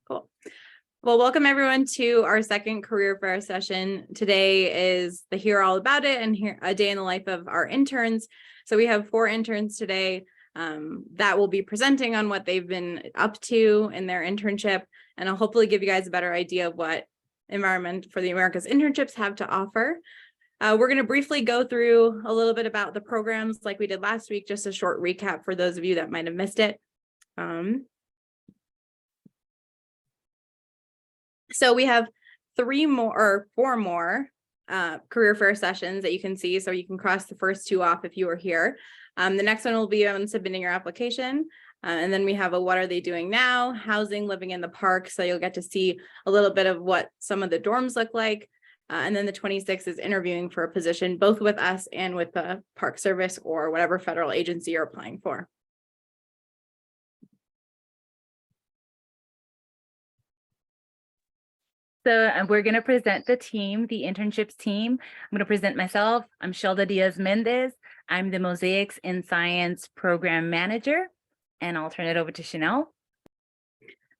Cool. Well, welcome everyone to our second career fair session. Today is the Hear All About It and here a day in the life of our interns. So we have 4 interns today that will be presenting on what they've been up to in their internship, and I'll hopefully give you guys a better idea of what Environment for the Americas internships have to offer. We're going to briefly go through a little bit about the programs like we did last week, just a short recap for those of you that might have missed it. So we have 4 more career fair sessions that you can see. So you can cross the first 2 off if you were here. The next one will be on submitting your application. And then we have a what are they doing now, housing, living in the park. So you'll get to see a little bit of what some of the dorms look like. And then the 26th is interviewing for a position, both with us and with the Park Service or whatever federal agency you're applying for. So we're going to present the team, the internships team. I'm going to present myself. I'm Shelda Diaz-Mendez. I'm the Mosaics in Science Program Manager, and I'll turn it over to Chanel.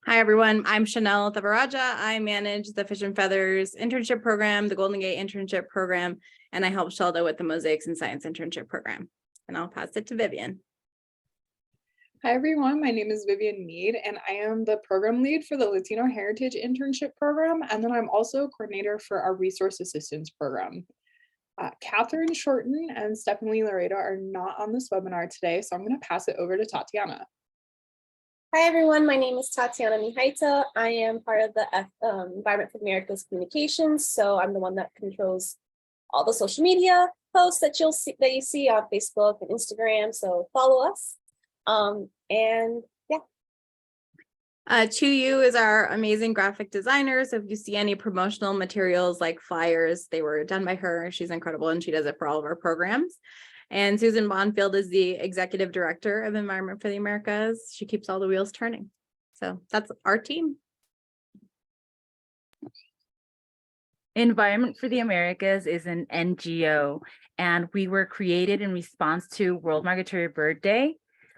Hi, everyone. I'm Chanel Thavaraja. I manage the Fish and Feathers internship program, the Golden Gate internship program, and I help Shelda with the Mosaics in Science internship program. And I'll pass it to Vivian. Hi everyone, my name is Vivian Mead and I am the program lead for the Latino Heritage Internship Program, and then I'm also coordinator for our Resource Assistance Program. Catherine Shorten and Stephanie Laredo are not on this webinar today, so I'm going to pass it over to Tatiana. Hi everyone, my name is Tatiana Mihaita. I am part of the Environment for the Americas Communications, so I'm the one that controls all the social media posts that you see on Facebook and Instagram, so follow us. And yeah. Chu is our amazing graphic designer. So if you see any promotional materials like flyers, they were done by her. She's incredible and she does it for all of our programs. And Susan Bonfield is the executive director of Environment for the Americas. She keeps all the wheels turning. So that's our team. Environment for the Americas is an NGO, and we were created in response to World Migratory Bird Day.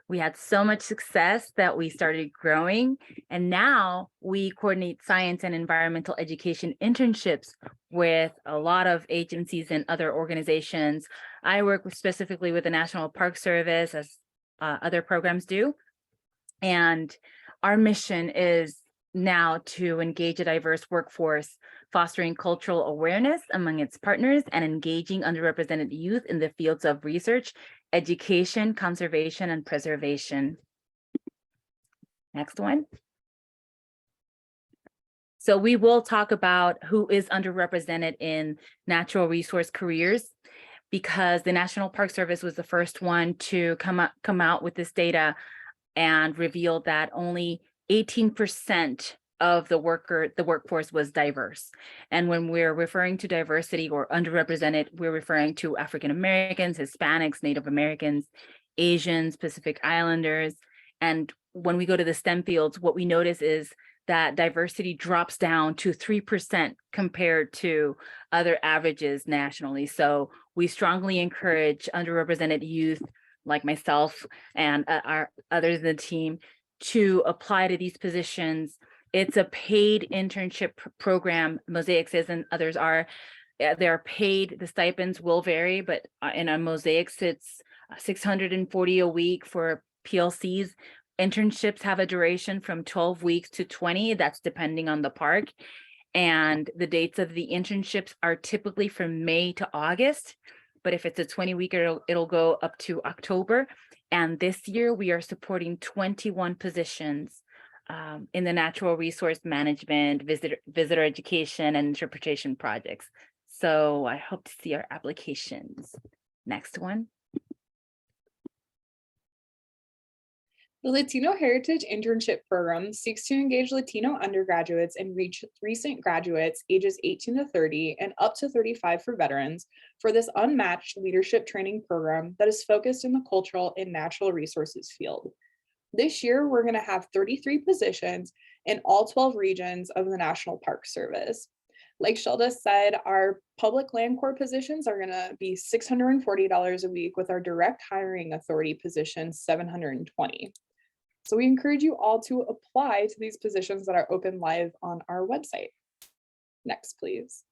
We had so much success that we started growing, and now we coordinate science and environmental education internships with a lot of agencies and other organizations. I work specifically with the National Park Service, as other programs do. And our mission is now to engage a diverse workforce, fostering cultural awareness among its partners and engaging underrepresented youth in the fields of research, education, conservation, and preservation. Next one. So we will talk about who is underrepresented in natural resource careers, because the National Park Service was the first one to come out with this data and revealed that only 18% of the workforce was diverse. And when we're referring to diversity or underrepresented, we're referring to African Americans, Hispanics, Native Americans, Asians, Pacific Islanders. And when we go to the STEM fields, what we notice is that diversity drops down to 3% compared to other averages nationally. So we strongly encourage underrepresented youth like myself and our others in the team to apply to these positions. It's a paid internship program. Mosaics is and others are. They're paid. The stipends will vary, but in a Mosaics, it's $640 a week. For PLCs, internships have a duration from 12 weeks to 20. That's depending on the park. And the dates of the internships are typically from May to August. But if it's a 20-week, it'll go up to October. And this year we are supporting 21 positions in the natural resource management, visitor education, and interpretation projects. So I hope to see our applications. Next one. The Latino Heritage Internship Program seeks to engage Latino undergraduates and recent graduates ages 18 to 30 and up to 35 for veterans for this unmatched leadership training program that is focused in the cultural and natural resources field. This year, we're going to have 33 positions in all 12 regions of the National Park Service. Like Shelda said, our public land corps positions are going to be $640 a week, with our direct hiring authority positions $720. So we encourage you all to apply to these positions that are open live on our website. Next, please.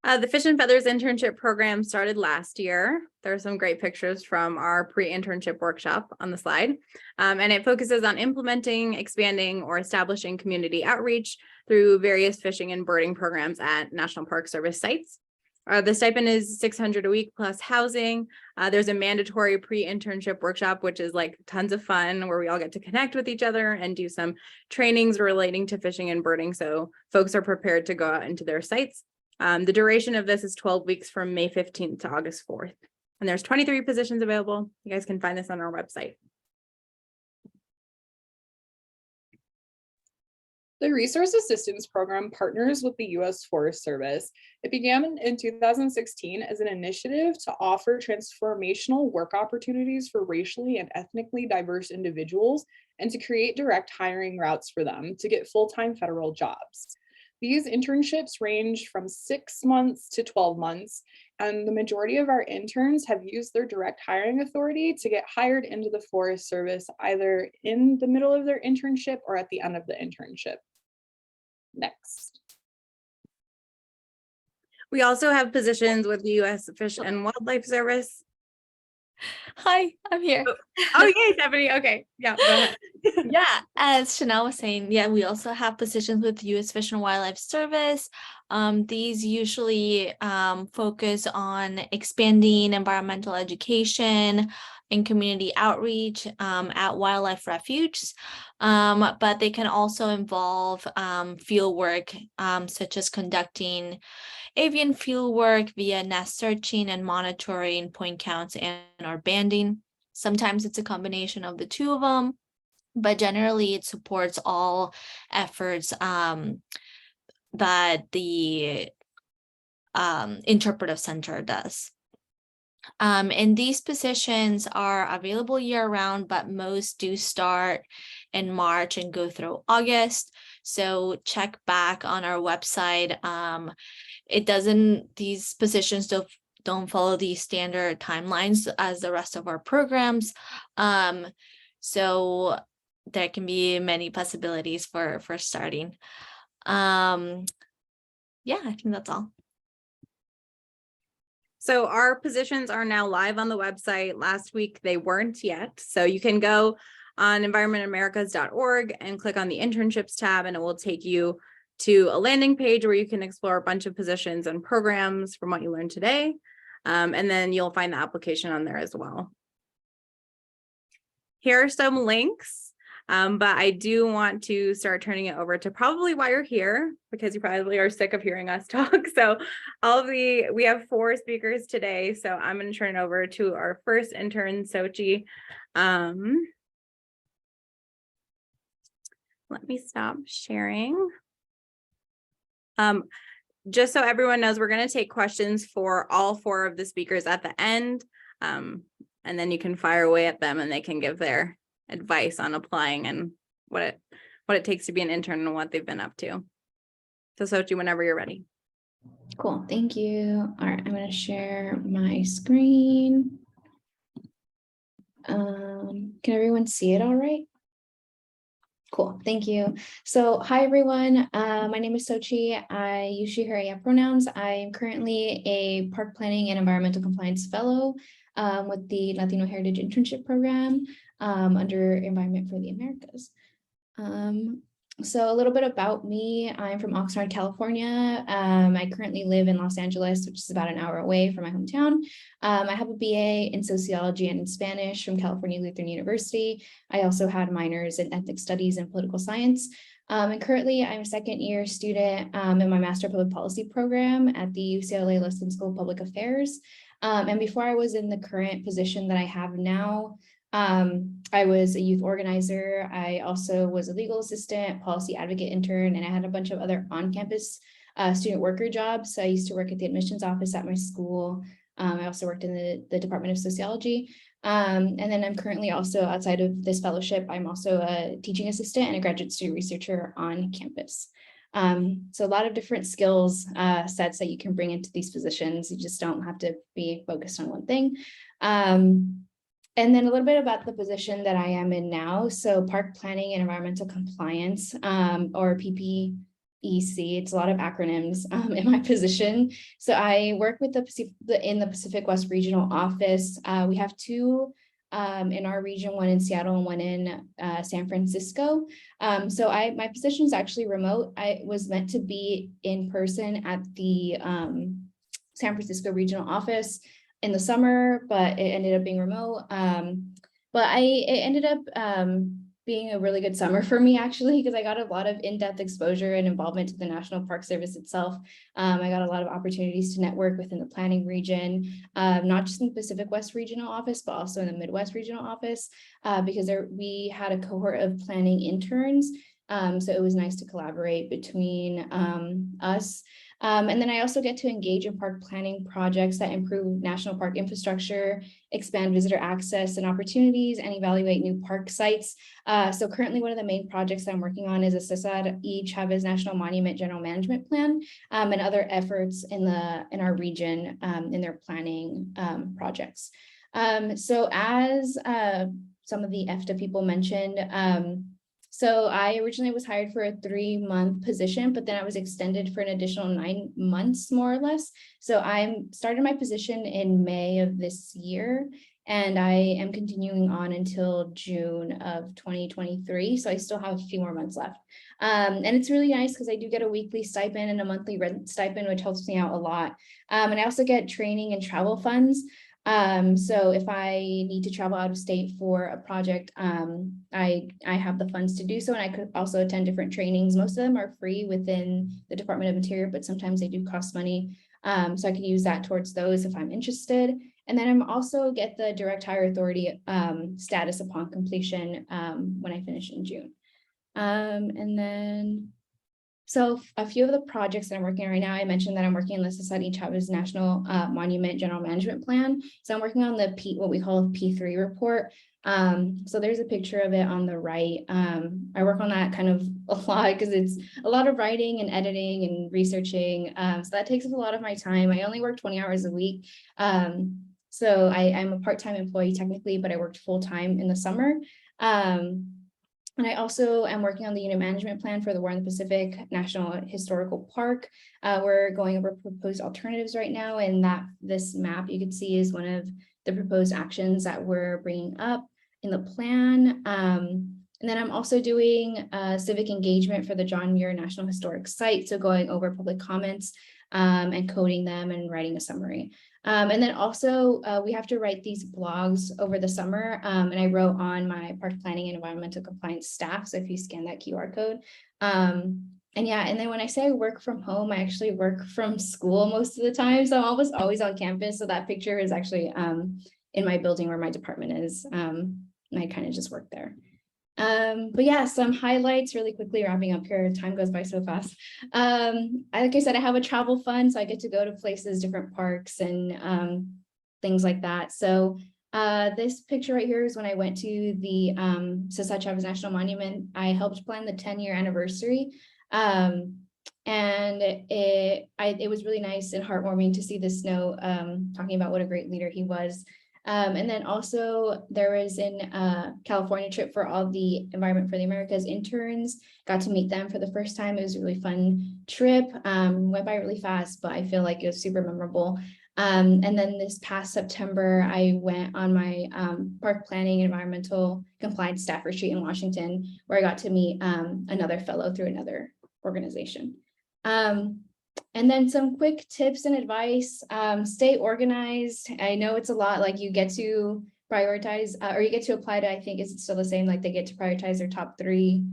The Fish and Feathers internship program started last year. There are some great pictures from our pre-internship workshop on the slide. And it focuses on implementing, expanding, or establishing community outreach through various fishing and birding programs at National Park Service sites. The stipend is $600 a week plus housing. There's a mandatory pre-internship workshop, which is like tons of fun, where we all get to connect with each other and do some trainings relating to fishing and birding, so folks are prepared to go out into their sites. The duration of this is 12 weeks from May 15th to August 4th. And there's 23 positions available. You guys can find this on our website. The Resource Assistance Program partners with the U.S. Forest Service. It began in 2016 as an initiative to offer transformational work opportunities for racially and ethnically diverse individuals and to create direct hiring routes for them to get full-time federal jobs. These internships range from 6 months to 12 months, and the majority of our interns have used their direct hiring authority to get hired into the Forest Service, either in the middle of their internship or at the end of the internship. Next. We also have positions with the U.S. Fish and Wildlife Service. Hi, I'm here. Oh, yay, Stephanie. Okay, yeah, go ahead. Yeah, as Chanel was saying, yeah, we also have positions with U.S. Fish and Wildlife Service. These usually focus on expanding environmental education and community outreach at wildlife refuges, but they can also involve field work, such as conducting avian field work via nest searching and monitoring point counts and or banding. Sometimes it's a combination of the two of them, but generally it supports all efforts that the interpretive center does. And these positions are available year-round, but most do start in March and go through August. So check back on our website. These positions don't follow the standard timelines as the rest of our programs. So there can be many possibilities for starting. Yeah, I think that's all. So our positions are now live on the website. Last week they weren't yet. So you can go on environmentamericas.org and click on the internships tab, and it will take you to a landing page where you can explore a bunch of positions and programs from what you learned today. And then you'll find the application on there as well. Here are some links, but I do want to start turning it over to probably why you're here, because you probably are sick of hearing us talk. So we have 4 speakers today, so I'm going to turn it over to our first intern, Sochi. Let me stop sharing. Just so everyone knows, we're going to take questions for all 4 of the speakers at the end, and then you can fire away at them and they can give their advice on applying and what it takes to be an intern and what they've been up to. So Sochi, whenever you're ready. Cool, thank you. All right, I'm going to share my screen. Can everyone see it all right? Cool, thank you. So hi everyone, my name is Sochi. I use she, her, yeah pronouns. I am currently a park planning and environmental compliance fellow with the Latino Heritage Internship Program under Environment for the Americas. So a little bit about me. I'm from Oxnard, California. I currently live in Los Angeles, which is about an hour away from my hometown. I have a BA in sociology and in Spanish from California Lutheran University. I also had minors in ethnic studies and political science. And currently I'm a second-year student in my Master of Public Policy program at the UCLA Liston School of Public Affairs. And before I was in the current position that I have now, I was a youth organizer. I also was a legal assistant, policy advocate intern, and I had a bunch of other on-campus student worker jobs. So I used to work at the admissions office at my school. I also worked in the Department of Sociology. And then I'm currently also, outside of this fellowship, I'm also a teaching assistant and a graduate student researcher on campus. So a lot of different skills sets that you can bring into these positions. You just don't have to be focused on one thing. And then a little bit about the position that I am in now. So park planning and environmental compliance, or PPEC. It's a lot of acronyms in my position. So I work with in the Pacific West Regional Office. We have two in our region, one in Seattle and one in San Francisco. So my position is actually remote. I was meant to be in person at the San Francisco regional office in the summer, but it ended up being remote. But it ended up being a really good summer for me, actually, because I got a lot of in-depth exposure and involvement to the National Park Service itself. I got a lot of opportunities to network within the planning region, not just in the Pacific West Regional Office, but also in the Midwest Regional Office, because we had a cohort of planning interns. So it was nice to collaborate between us. And then I also get to engage in park planning projects that improve national park infrastructure, expand visitor access and opportunities, and evaluate new park sites. So currently one of the main projects that I'm working on is a Cesar E. Chavez National Monument General Management Plan, and other efforts in our region in their planning projects. So as some of the EFTA people mentioned, so I originally was hired for a 3-month position, but then I was extended for an additional 9 months, more or less. So I started my position in May of this year, and I am continuing on until June of 2023. So I still have a few more months left. And it's really nice because I do get a weekly stipend and a monthly rent stipend, which helps me out a lot. And I also get training and travel funds. So if I need to travel out of state for a project, I have the funds to do so, and I could also attend different trainings. Most of them are free within the Department of Interior, but sometimes they do cost money. So I could use that towards those if I'm interested. And then I'm also get the direct hire authority status upon completion when I finish in June. And then so a few of the projects that I'm working on right now, I mentioned that I'm working on the Cesar E. Chavez National Monument General Management Plan. So I'm working on the what we call P3 report. So there's a picture of it on the right. I work on that kind of a lot because it's a lot of writing and editing and researching. So that takes up a lot of my time. I only work 20 hours a week. So I'm a part-time employee technically, but I worked full-time in the summer. And I also am working on the unit management plan for the War in the Pacific National Historical Park. We're going over proposed alternatives right now, and this map you can see is one of the proposed actions that we're bringing up in the plan. And then I'm also doing civic engagement for the John Muir National Historic Site, so going over public comments and coding them and writing a summary. And then also we have to write these blogs over the summer, and I wrote on my park planning and environmental compliance staff. So if you scan that QR code, and yeah, and then when I say I work from home, I actually work from school most of the time. So I'm always on campus. So that picture is actually in my building where my department is. And I kind of just work there. But yeah, some highlights really quickly, wrapping up here. Time goes by so fast. Like I said, I have a travel fund, so I get to go to places, different parks and things like that. So this picture right here is when I went to the Cesar Chavez National Monument. I helped plan the 10-year anniversary. And it was really nice and heartwarming to see the snow, talking about what a great leader he was. And then also there was a California trip for all the Environment for the Americas interns. Got to meet them for the first time. It was a really fun trip. Went by really fast, but I feel like it was super memorable. And then this past September, I went on my park planning environmental compliance staff retreat in Washington, where I got to meet another fellow through another organization. And then some quick tips and advice, stay organized. I know it's a lot, like you get to prioritize or you get to apply to, I think is it still the same, like they get to prioritize their top 3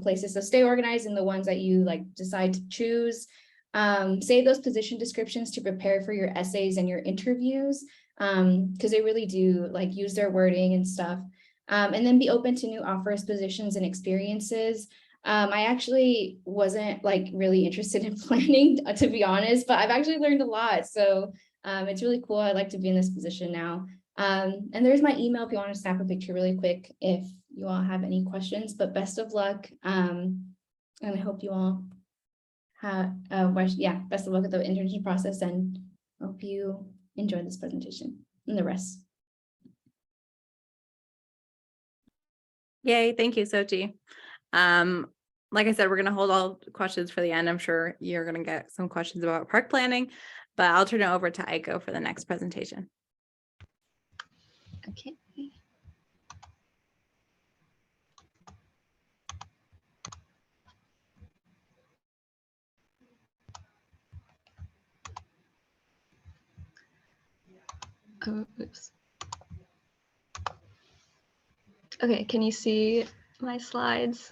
places. So stay organized in the ones that you like decide to choose. Save those position descriptions to prepare for your essays and your interviews, because they really do like use their wording and stuff. And then be open to new offers, positions, and experiences. I actually wasn't like really interested in planning, to be honest, but I've actually learned a lot. So it's really cool. I like to be in this position now. And there's my email if you want to snap a picture really quick if you all have any questions, but best of luck. And I hope you all have best of luck with the internship process, and hope you enjoy this presentation and the rest. Yay, thank you, Sochi. Like I said, we're gonna hold all questions for the end. I'm sure you're gonna get some questions about park planning, but I'll turn it over to Aiko for the next presentation. Okay. Oh, oops. Okay, can you see my slides?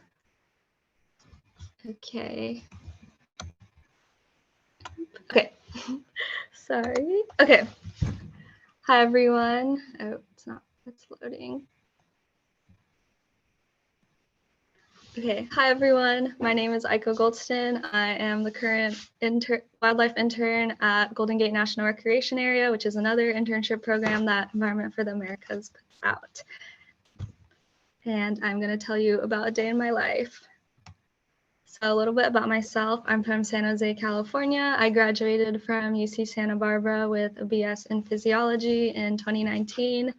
Okay. Okay. Sorry. Okay. Hi, everyone. Oh, it's loading. Okay. Hi, everyone. My name is Aiko Goldston. I am the current wildlife intern at Golden Gate National Recreation Area, which is another internship program that Environment for the Americas puts out. And I'm going to tell you about a day in my life. So a little bit about myself. I'm from San Jose, California. I graduated from UC Santa Barbara with a BS in physiology in 2019.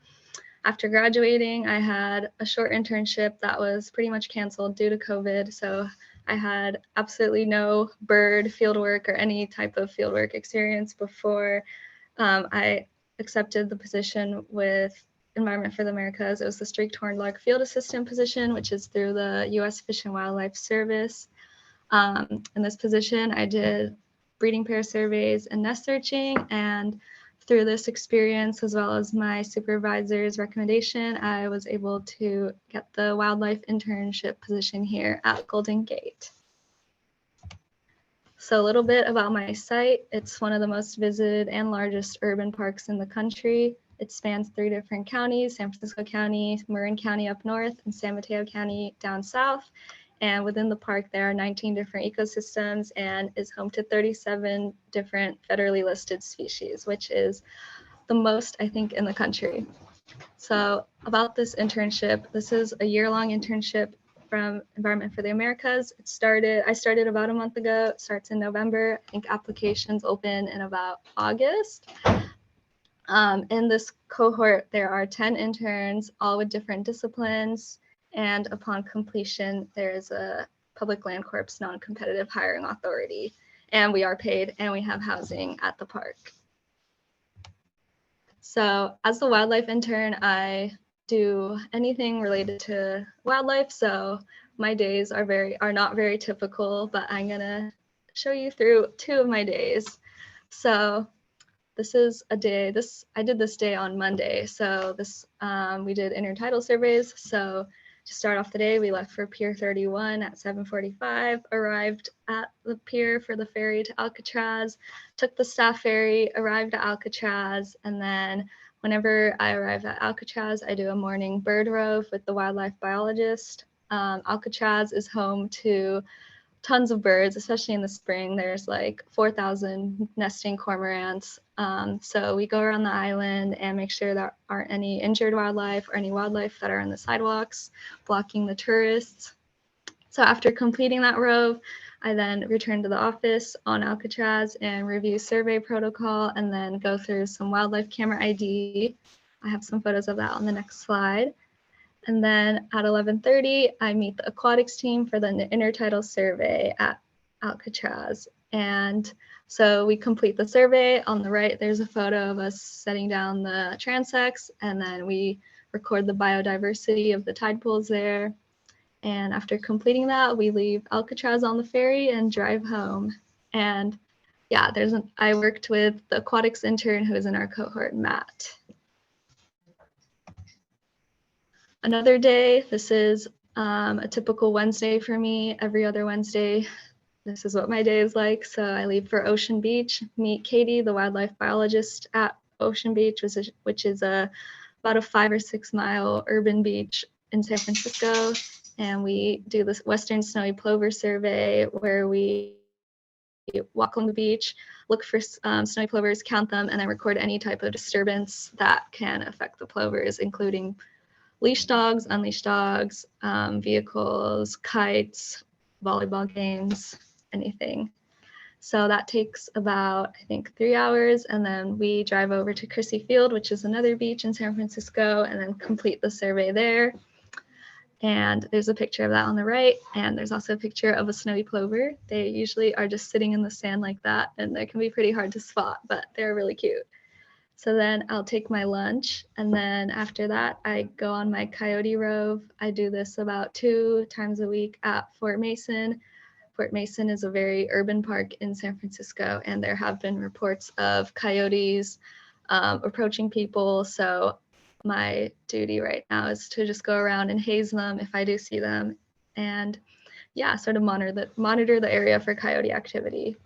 After graduating, I had a short internship that was pretty much canceled due to COVID. So I had absolutely no bird fieldwork or any type of fieldwork experience before I accepted the position with Environment for the Americas. It was the streaked horned lark field assistant position, which is through the U.S. Fish and Wildlife Service. In this position, I did breeding pair surveys and nest searching, and through this experience, as well as my supervisor's recommendation, I was able to get the wildlife internship position here at Golden Gate. So a little bit about my site. It's one of the most visited and largest urban parks in the country. It spans 3 different counties: San Francisco County, Marin County up north, and San Mateo County down south. And within the park, there are 19 different ecosystems and is home to 37 different federally listed species, which is the most, I think, in the country. So about this internship, this is a year-long internship from Environment for the Americas. I started about a month ago. It starts in November. I think applications open in about August. In this cohort, there are 10 interns, all with different disciplines. And upon completion, there's a Public Land Corps non-competitive hiring authority. And we are paid and we have housing at the park. So as the wildlife intern, I do anything related to wildlife. So my days are not very typical, but I'm gonna show you through 2 of my days. So this is a day, I did this day on Monday. So we did intertidal surveys. So to start off the day, we left for Pier 31 at 7:45, arrived at the pier for the ferry to Alcatraz, took the staff ferry, arrived at Alcatraz, and then whenever I arrive at Alcatraz, I do a morning bird rove with the wildlife biologist. Alcatraz is home to tons of birds, especially in the spring. There's like 4,000 nesting cormorants. So we go around the island and make sure there aren't any injured wildlife or any wildlife that are on the sidewalks blocking the tourists. So after completing that rove, I then return to the office on Alcatraz and review survey protocol and then go through some wildlife camera ID. I have some photos of that on the next slide. And then at 11:30, I meet the aquatics team for the intertidal survey at Alcatraz. And so we complete the survey. On the right, there's a photo of us setting down the transects, and then we record the biodiversity of the tide pools there. And after completing that, we leave Alcatraz on the ferry and drive home. And yeah, I worked with the aquatics intern who is in our cohort, Matt. Another day, this is a typical Wednesday for me. Every other Wednesday, this is what my day is like. So I leave for Ocean Beach, meet Katie, the wildlife biologist at Ocean Beach, which is about a 5 or 6 mile urban beach in San Francisco. And we do this Western Snowy Plover survey where we walk on the beach, look for snowy plovers, count them, and then record any type of disturbance that can affect the plovers, including leash dogs, unleashed dogs, vehicles, kites, volleyball games, anything. So that takes about, I think, 3 hours. And then we drive over to Crissy Field, which is another beach in San Francisco, and then complete the survey there. And there's a picture of that on the right. And there's also a picture of a snowy plover. They usually are just sitting in the sand like that, and they can be pretty hard to spot, but they're really cute. So then I'll take my lunch, and then after that, I go on my coyote rove. I do this about 2 times a week at Fort Mason. Fort Mason is a very urban park in San Francisco, and there have been reports of coyotes approaching people. So my duty right now is to just go around and haze them if I do see them, and yeah, sort of monitor the area for coyote activity.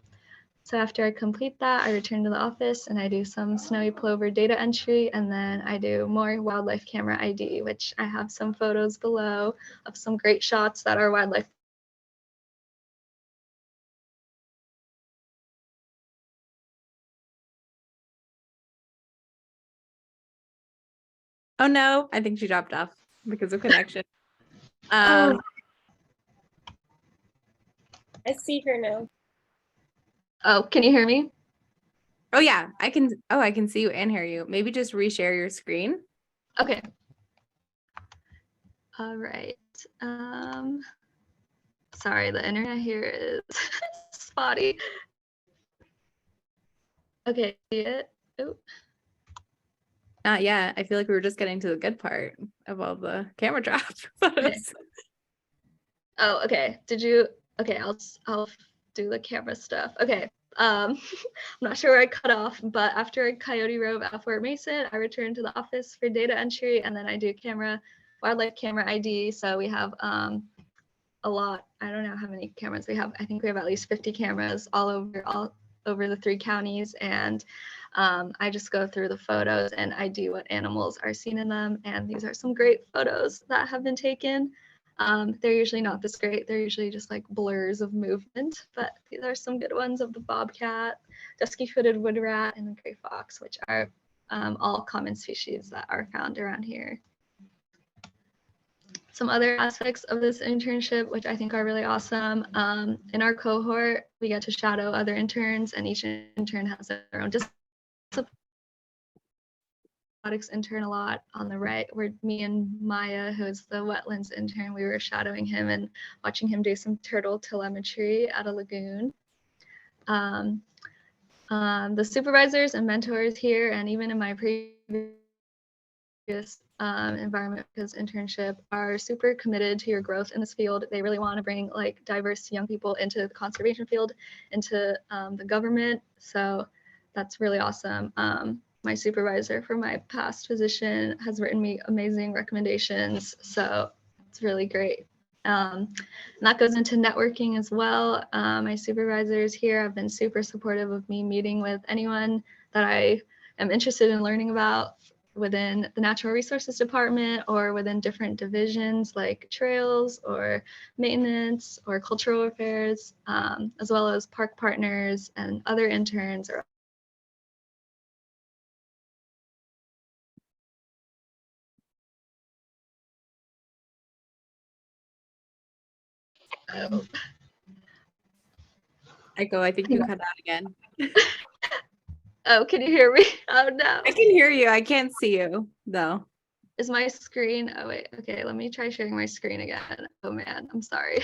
So after I complete that, I return to the office and I do some snowy plover data entry, and then I do more wildlife camera ID, which I have some photos below of some great shots that our wildlife. Oh no, I think she dropped off because of connection. I see her now. Oh, can you hear me? Oh yeah, I can see you and hear you. Maybe just reshare your screen. Okay. All right. Sorry, the internet here is spotty. Okay, see it? Oh. Not yet. I feel like we were just getting to the good part of all the camera drop photos. Oh, okay. Did you? Okay, I'll do the camera stuff. Okay. I'm not sure where I cut off, but after I coyote rove at Fort Mason, I return to the office for data entry, and then I do wildlife camera ID. So we have a lot. I don't know how many cameras we have. I think we have at least 50 cameras all over the 3 counties, and I just go through the photos and ID what animals are seen in them. And these are some great photos that have been taken. They're usually not this great. They're usually just like blurs of movement, but these are some good ones of the bobcat, dusky-footed wood rat, and the gray fox, which are all common species that are found around here. Some other aspects of this internship, which I think are really awesome. In our cohort, we get to shadow other interns, and each intern has their own discipline. Intern a lot on the right, where me and Maya, who is the wetlands intern, we were shadowing him and watching him do some turtle telemetry at a lagoon. The supervisors and mentors here, and even in my previous environment because internship, are super committed to your growth in this field. They really want to bring like diverse young people into the conservation field, into the government. So that's really awesome. My supervisor for my past position has written me amazing recommendations. So it's really great. And that goes into networking as well. My supervisors here have been super supportive of me meeting with anyone that I am interested in learning about within the natural resources department or within different divisions like trails or maintenance or cultural affairs, as well as park partners and other interns. I think you cut out again. Oh, can you hear me? Oh no. I can hear you. I can't see you though. Is my screen? Oh wait, okay, let me try sharing my screen again. Oh man, I'm sorry.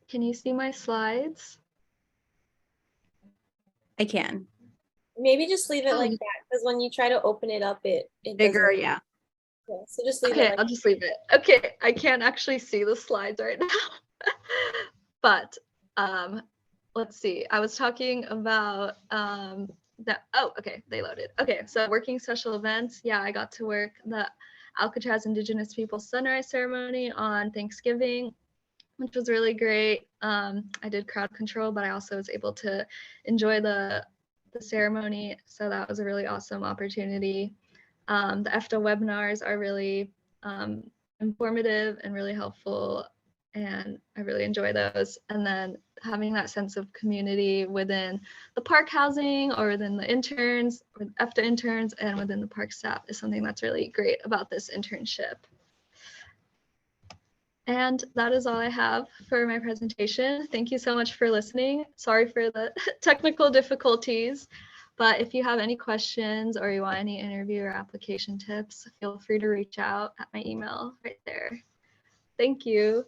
Can you see my slides? I can. Maybe just leave it like that, because when you try to open it up, it Bigger, doesn't. yeah. So just leave it Okay, like I'll just leave it. Okay, I can't actually see the slides right now. But let's see. I was talking about oh, okay, they loaded. Okay, so working special events. Yeah, I got to work the Alcatraz Indigenous Peoples Sunrise Ceremony on Thanksgiving, which was really great. I did crowd control, but I also was able to enjoy the ceremony. So that was a really awesome opportunity. The EFTA webinars are really informative and really helpful, and I really enjoy those. And then having that sense of community within the park housing or within the interns, or EFTA interns, and within the park staff is something that's really great about this internship. And that is all I have for my presentation. Thank you so much for listening. Sorry for the technical difficulties, but if you have any questions or you want any interview or application tips, feel free to reach out at my email right there. Thank you.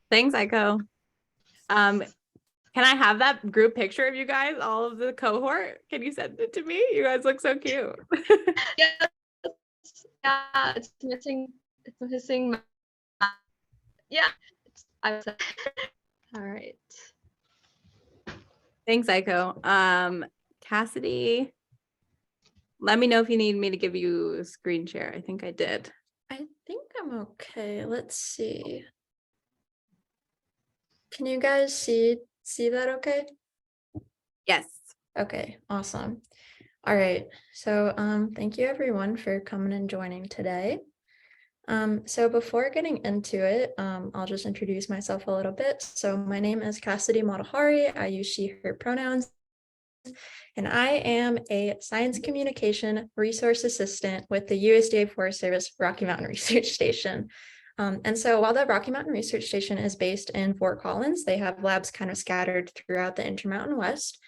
Thanks, Aiko. Can I have that group picture of you guys, all of the cohort? Can you send it to me? You guys look so cute. Yes. Yeah, it's missing. It's missing. Yeah. All right. Thanks, Aiko. Cassidy, let me know if you need me to give you a screen share. I think I did. I think I'm okay. Let's see. Can you guys see that okay? Yes. Okay, awesome. All right. So thank you everyone for coming and joining today. So before getting into it, I'll just introduce myself a little bit. So my name is Cassidy Matahari. I use she, her pronouns. And I am a science communication resource assistant with the USDA Forest Service Rocky Mountain Research Station. And so while the Rocky Mountain Research Station is based in Fort Collins, they have labs kind of scattered throughout the Intermountain West.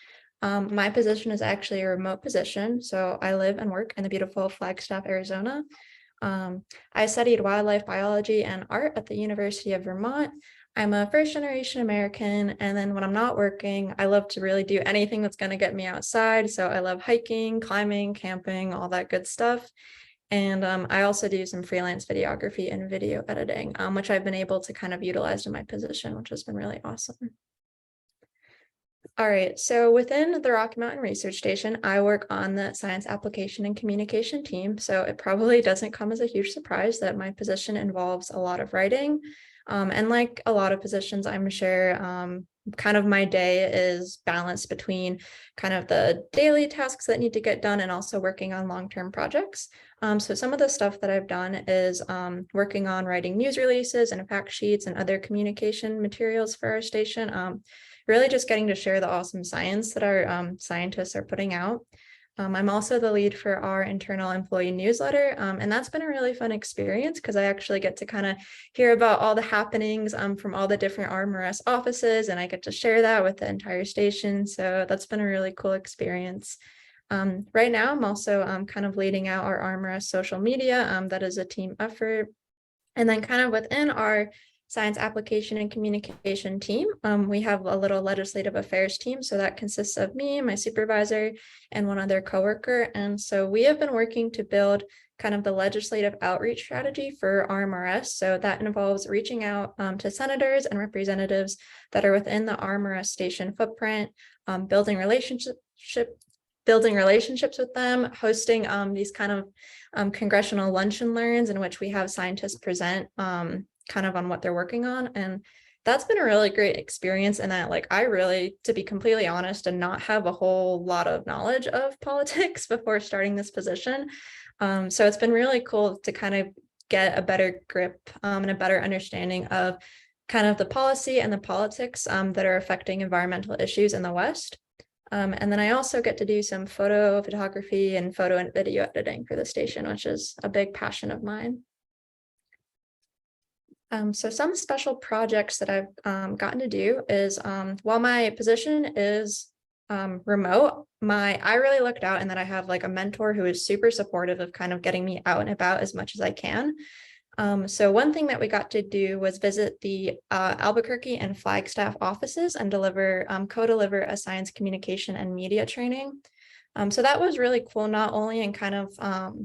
My position is actually a remote position. So I live and work in the beautiful Flagstaff, Arizona. I studied wildlife biology and art at the University of Vermont. I'm a first generation American, and then when I'm not working, I love to really do anything that's going to get me outside. So I love hiking, climbing, camping, all that good stuff. And I also do some freelance videography and video editing, which I've been able to kind of utilize in my position, which has been really awesome. All right, so within the Rocky Mountain Research Station, I work on the science application and communication team. So it probably doesn't come as a huge surprise that my position involves a lot of writing. And like a lot of positions, I'm sure kind of my day is balanced between kind of the daily tasks that need to get done and also working on long-term projects. So some of the stuff that I've done is working on writing news releases and fact sheets and other communication materials for our station. Really just getting to share the awesome science that our scientists are putting out. I'm also the lead for our internal employee newsletter, and that's been a really fun experience because I actually get to kind of hear about all the happenings from all the different RMRS offices, and I get to share that with the entire station. So that's been a really cool experience. Right now, I'm also kind of leading out our RMRS social media. That is a team effort. And then kind of within our science application and communication team, we have a little legislative affairs team. So that consists of me, my supervisor, and one other coworker. And so we have been working to build kind of the legislative outreach strategy for RMRS. So that involves reaching out to senators and representatives that are within the RMRS station footprint, building relationships with them, hosting these kind of congressional lunch and learns in which we have scientists present kind of on what they're working on. And that's been a really great experience. And that, like, I really, to be completely honest, did not have a whole lot of knowledge of politics before starting this position. So it's been really cool to kind of get a better grip and a better understanding of kind of the policy and the politics that are affecting environmental issues in the West. And then I also get to do some photo photography and photo and video editing for the station, which is a big passion of mine. So some special projects that I've gotten to do is while my position is remote, I really lucked out in that I have like a mentor who is super supportive of kind of getting me out and about as much as I can. So one thing that we got to do was visit the Albuquerque and Flagstaff offices and co-deliver a science communication and media training. So that was really cool, not only in kind of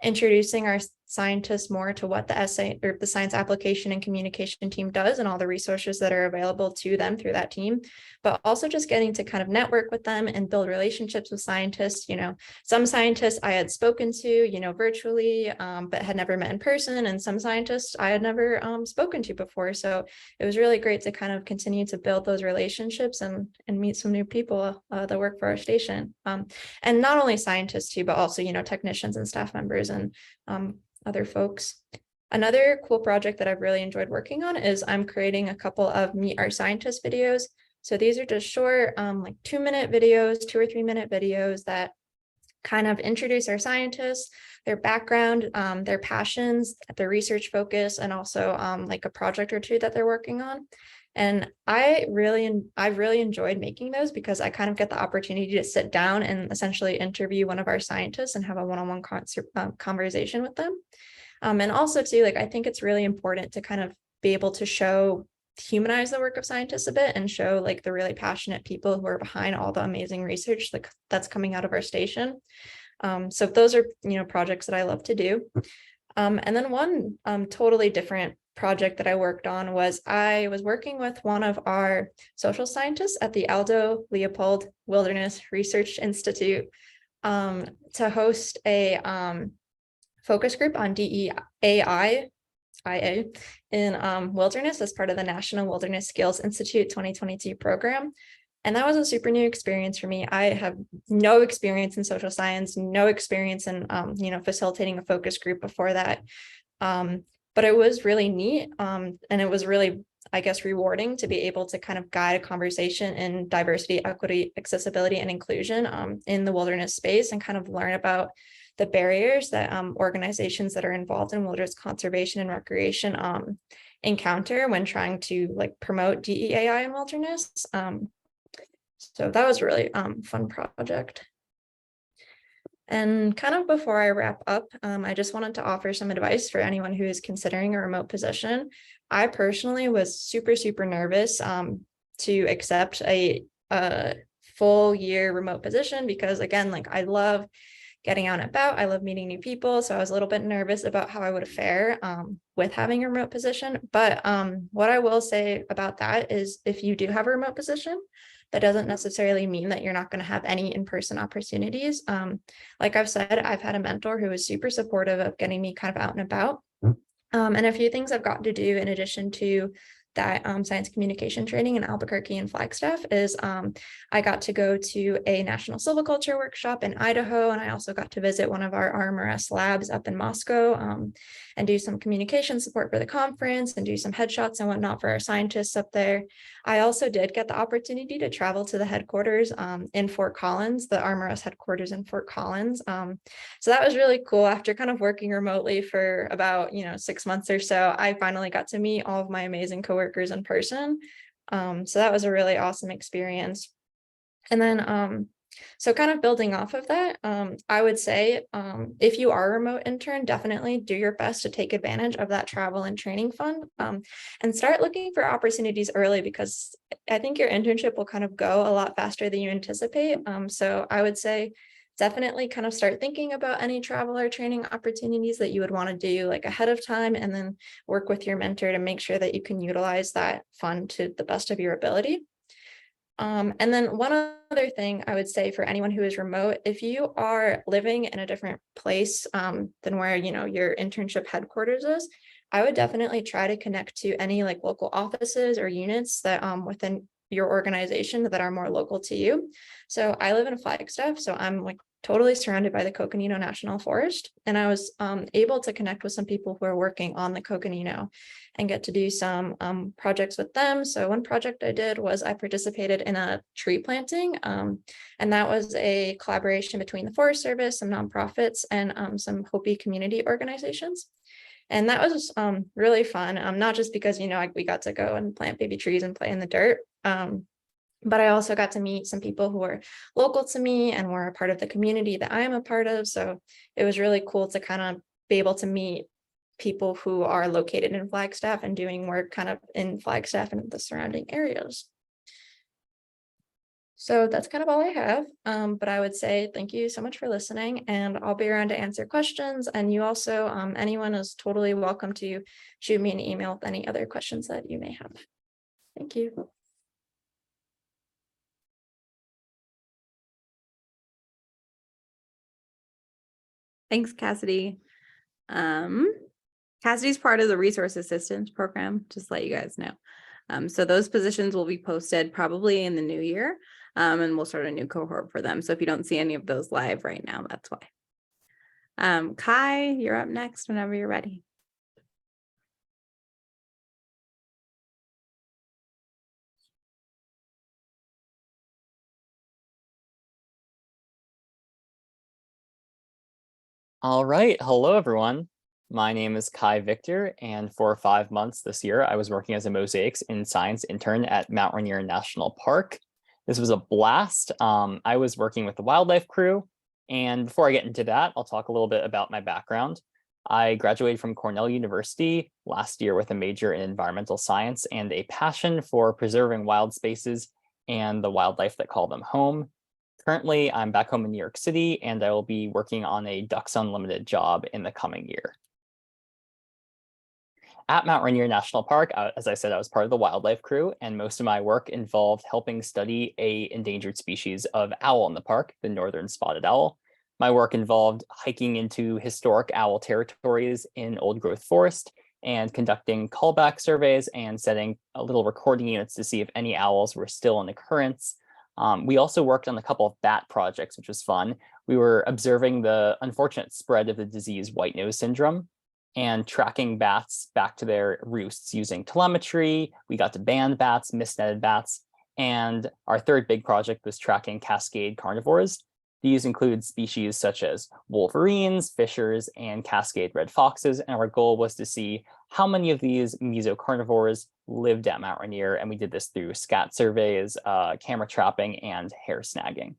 introducing our scientists more to what the science application and communication team does and all the resources that are available to them through that team, but also just getting to kind of network with them and build relationships with scientists. You know, some scientists I had spoken to, you know, virtually, but had never met in person, and some scientists I had never spoken to before. So it was really great to kind of continue to build those relationships and meet some new people that work for our station. And not only scientists too, but also, you know, technicians and staff members and other folks. Another cool project that I've really enjoyed working on is I'm creating a couple of Meet Our Scientist videos. So these are just short, like 2-minute videos, 2 or 3 minute videos that kind of introduce our scientists, their background, their passions, their research focus, and also like a project or two that they're working on. And I've really enjoyed making those because I kind of get the opportunity to sit down and essentially interview one of our scientists and have a one-on-one conversation with them. And also too, like, I think it's really important to kind of be able to humanize the work of scientists a bit and show like the really passionate people who are behind all the amazing research that's coming out of our station. So those are, projects that I love to do. And then one totally different project that I worked on was I was working with one of our social scientists at the Aldo Leopold Wilderness Research Institute to host a focus group on DEAI in wilderness as part of the National Wilderness Skills Institute 2022 program. And that was a super new experience for me. I have no experience in social science, no experience in, facilitating a focus group before that. But it was really neat. And it was really, I guess, rewarding to be able to kind of guide a conversation in diversity, equity, accessibility, and inclusion in the wilderness space and kind of learn about the barriers that organizations that are involved in wilderness conservation and recreation encounter when trying to like promote DEAI in wilderness. So that was a really fun project. And kind of before I wrap up, I just wanted to offer some advice for anyone who is considering a remote position. I personally was super, super nervous to accept a full year remote position because, again, like I love getting out and about. I love meeting new people. So I was a little bit nervous about how I would fare with having a remote position. But what I will say about that is if you do have a remote position, that doesn't necessarily mean that you're not going to have any in-person opportunities. Like I've said, I've had a mentor who was super supportive of getting me kind of out and about. And a few things I've gotten to do in addition to that science communication training in Albuquerque and Flagstaff is I got to go to a national silviculture workshop in Idaho, and I also got to visit one of our RMRS labs up in Moscow and do some communication support for the conference and do some headshots and whatnot for our scientists up there. I also did get the opportunity to travel to the headquarters in Fort Collins, the RMRS headquarters in Fort Collins. So that was really cool. After kind of working remotely for about 6 months or so, I finally got to meet all of my amazing coworkers in person. So that was a really awesome experience. And then so kind of building off of that, I would say if you are a remote intern, definitely do your best to take advantage of that travel and training fund and start looking for opportunities early, because I think your internship will kind of go a lot faster than you anticipate. So I would say definitely kind of start thinking about any travel or training opportunities that you would want to do like ahead of time, and then work with your mentor to make sure that you can utilize that fund to the best of your ability. And then one other thing I would say for anyone who is remote, if you are living in a different place than where your internship headquarters is, I would definitely try to connect to any like local offices or units that within your organization that are more local to you. So I live in Flagstaff, so I'm like totally surrounded by the Coconino National Forest. And I was able to connect with some people who are working on the Coconino and get to do some projects with them. So one project I did was I participated in a tree planting, and that was a collaboration between the Forest Service, some nonprofits, and some Hopi community organizations. And that was really fun, not just because, we got to go and plant baby trees and play in the dirt, but I also got to meet some people who were local to me and were a part of the community that I am a part of. So it was really cool to kind of be able to meet people who are located in Flagstaff and doing work kind of in Flagstaff and the surrounding areas. So that's kind of all I have, but I would say thank you so much for listening, and I'll be around to answer questions. And you also, anyone is totally welcome to shoot me an email with any other questions that you may have. Thank you. Thanks, Cassidy. Cassidy's part of the resource assistance program, just to let you guys know. So those positions will be posted probably in the new year, and we'll start a new cohort for them. So if you don't see any of those live right now, that's why. Kai, you're up next whenever you're ready. All right. Hello, everyone. My name is Kai Victor, and for 5 months this year, I was working as a mosaics in science intern at Mount Rainier National Park. This was a blast. I was working with the wildlife crew, and before I get into that, I'll talk a little bit about my background. I graduated from Cornell University last year with a major in environmental science and a passion for preserving wild spaces and the wildlife that call them home. Currently, I'm back home in New York City, and I will be working on a Ducks Unlimited job in the coming year. At Mount Rainier National Park, as I said, I was part of the wildlife crew, and most of my work involved helping study a endangered species of owl in the park, the northern spotted owl. My work involved hiking into historic owl territories in old growth forest and conducting callback surveys and setting little recording units to see if any owls were still in occurrence. We also worked on a couple of bat projects, which was fun. We were observing the unfortunate spread of the disease white nose syndrome and tracking bats back to their roosts using telemetry. We got to band bats, mist-netted bats, and our third big project was tracking cascade carnivores. These include species such as wolverines, fishers, and cascade red foxes, and our goal was to see how many of these mesocarnivores lived at Mount Rainier, and we did this through scat surveys, camera trapping, and hair snagging.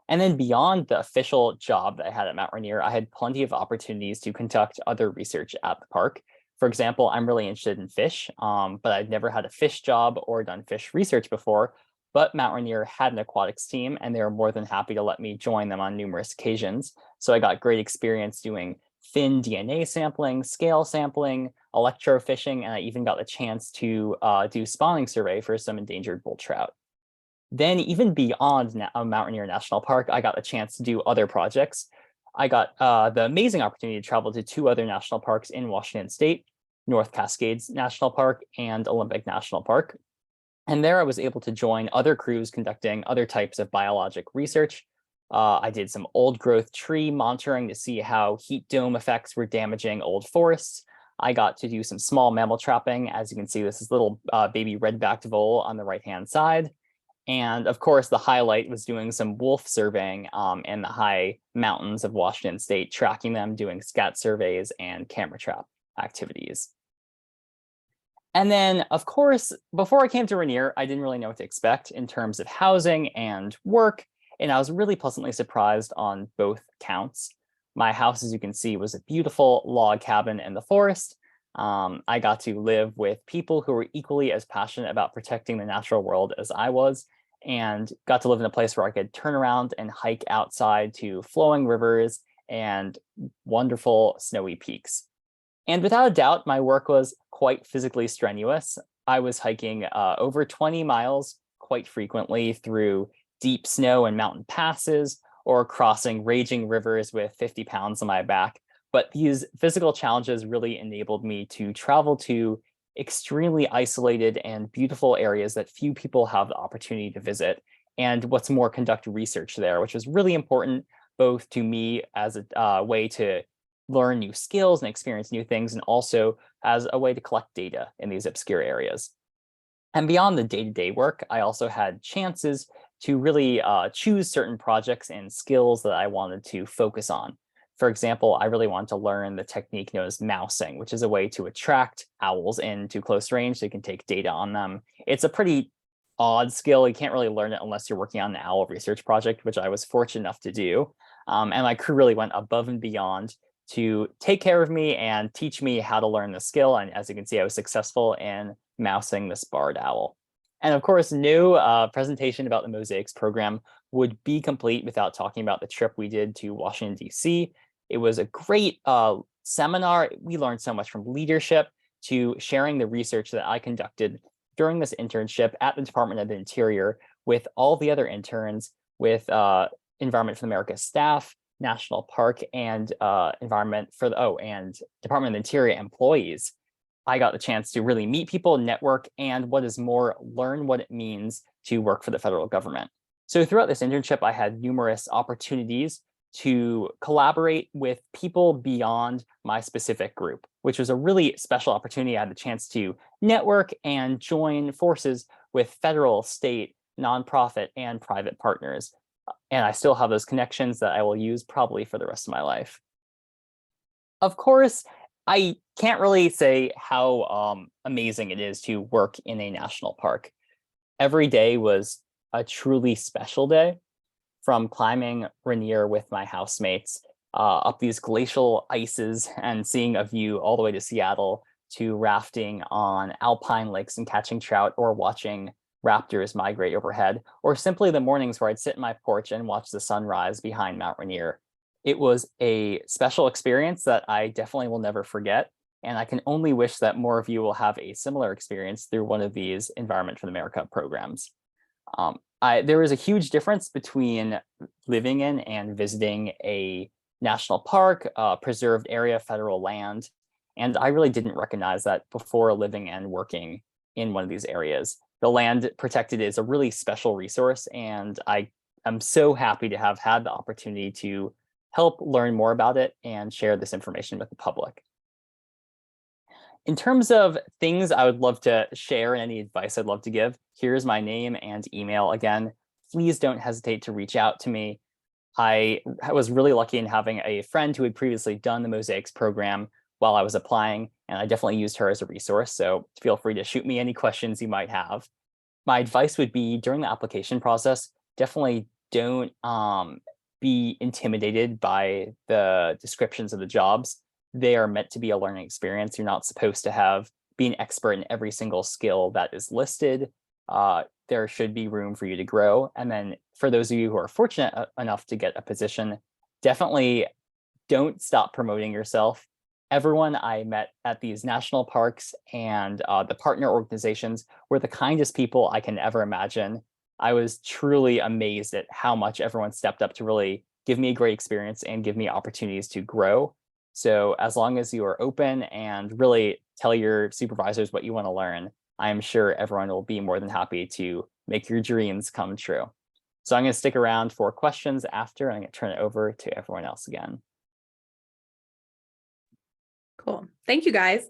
And then beyond the official job that I had at Mount Rainier, I had plenty of opportunities to conduct other research at the park. For example, I'm really interested in fish, but I'd never had a fish job or done fish research before. But Mount Rainier had an aquatics team, and they were more than happy to let me join them on numerous occasions. So I got great experience doing fin DNA sampling, scale sampling, electrofishing, and I even got the chance to do spawning survey for some endangered bull trout. Then even beyond Mount Rainier National Park, I got a chance to do other projects. I got the amazing opportunity to travel to 2 other national parks in Washington State, North Cascades National Park and Olympic National Park. And there I was able to join other crews conducting other types of biologic research. I did some old growth tree monitoring to see how heat dome effects were damaging old forests. I got to do some small mammal trapping. As you can see, this is little baby red-backed vole on the right-hand side. And of course, the highlight was doing some wolf surveying in the high mountains of Washington State, tracking them, doing scat surveys and camera trap activities. And then, of course, before I came to Rainier, I didn't really know what to expect in terms of housing and work, and I was really pleasantly surprised on both counts. My house, as you can see, was a beautiful log cabin in the forest. I got to live with people who were equally as passionate about protecting the natural world as I was, and got to live in a place where I could turn around and hike outside to flowing rivers and wonderful snowy peaks. And without a doubt, my work was quite physically strenuous. I was hiking over 20 miles quite frequently through deep snow and mountain passes, or crossing raging rivers with 50 pounds on my back. But these physical challenges really enabled me to travel to extremely isolated and beautiful areas that few people have the opportunity to visit. And what's more, conduct research there, which was really important both to me as a way to learn new skills and experience new things, and also as a way to collect data in these obscure areas. And beyond the day-to-day work, I also had chances to really choose certain projects and skills that I wanted to focus on. For example, I really wanted to learn the technique known as mousing, which is a way to attract owls into close range so you can take data on them. It's a pretty odd skill. You can't really learn it unless you're working on an owl research project, which I was fortunate enough to do. And my crew really went above and beyond to take care of me and teach me how to learn the skill. And as you can see, I was successful in mousing this barred owl. And of course, no presentation about the mosaics program would be complete without talking about the trip we did to Washington, D.C. It was a great seminar. We learned so much from leadership to sharing the research that I conducted during this internship at the Department of the Interior with all the other interns, with Environment for America staff, National Park, and Department of the Interior employees. I got the chance to really meet people, network, and what is more, learn what it means to work for the federal government. So throughout this internship, I had numerous opportunities to collaborate with people beyond my specific group, which was a really special opportunity. I had the chance to network and join forces with federal, state, nonprofit, and private partners. And I still have those connections that I will use probably for the rest of my life. Of course, I can't really say how amazing it is to work in a national park. Every day was a truly special day, from climbing Rainier with my housemates up these glacial ices and seeing a view all the way to Seattle, to rafting on alpine lakes and catching trout, or watching raptors migrate overhead, or simply the mornings where I'd sit in my porch and watch the sunrise behind Mount Rainier. It was a special experience that I definitely will never forget. And I can only wish that more of you will have a similar experience through one of these Environment for America programs. There is a huge difference between living in and visiting a national park, preserved area, federal land. And I really didn't recognize that before living and working in one of these areas. The land protected is a really special resource, and I am so happy to have had the opportunity to help learn more about it and share this information with the public. In terms of things I would love to share and any advice I'd love to give, here's my name and email again. Please don't hesitate to reach out to me. I was really lucky in having a friend who had previously done the Mosaics program while I was applying, and I definitely used her as a resource. So feel free to shoot me any questions you might have. My advice would be, during the application process, definitely don't be intimidated by the descriptions of the jobs. They are meant to be a learning experience. You're not supposed to be an expert in every single skill that is listed. There should be room for you to grow. And then for those of you who are fortunate enough to get a position, definitely don't stop promoting yourself. Everyone I met at these national parks and the partner organizations were the kindest people I can ever imagine. I was truly amazed at how much everyone stepped up to really give me a great experience and give me opportunities to grow. So as long as you are open and really tell your supervisors what you want to learn, I'm sure everyone will be more than happy to make your dreams come true. So I'm going to stick around for questions after, and I'm going to turn it over to everyone else again. Cool. Thank you, guys.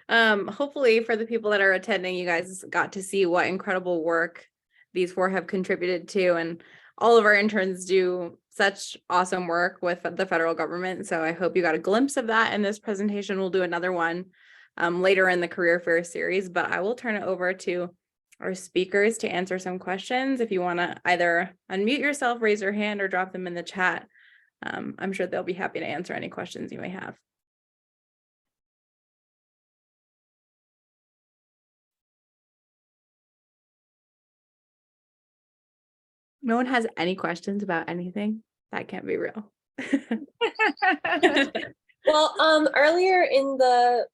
Hopefully for the people that are attending, you guys got to see what incredible work these four have contributed to, and all of our interns do such awesome work with the federal government. So I hope you got a glimpse of that in this presentation. We'll do another one later in the career fair series, but I will turn it over to our speakers to answer some questions. If you want to either unmute yourself, raise your hand, or drop them in the chat, I'm sure they'll be happy to answer any questions you may have. No one has any questions about anything? That can't be real. Well, earlier in the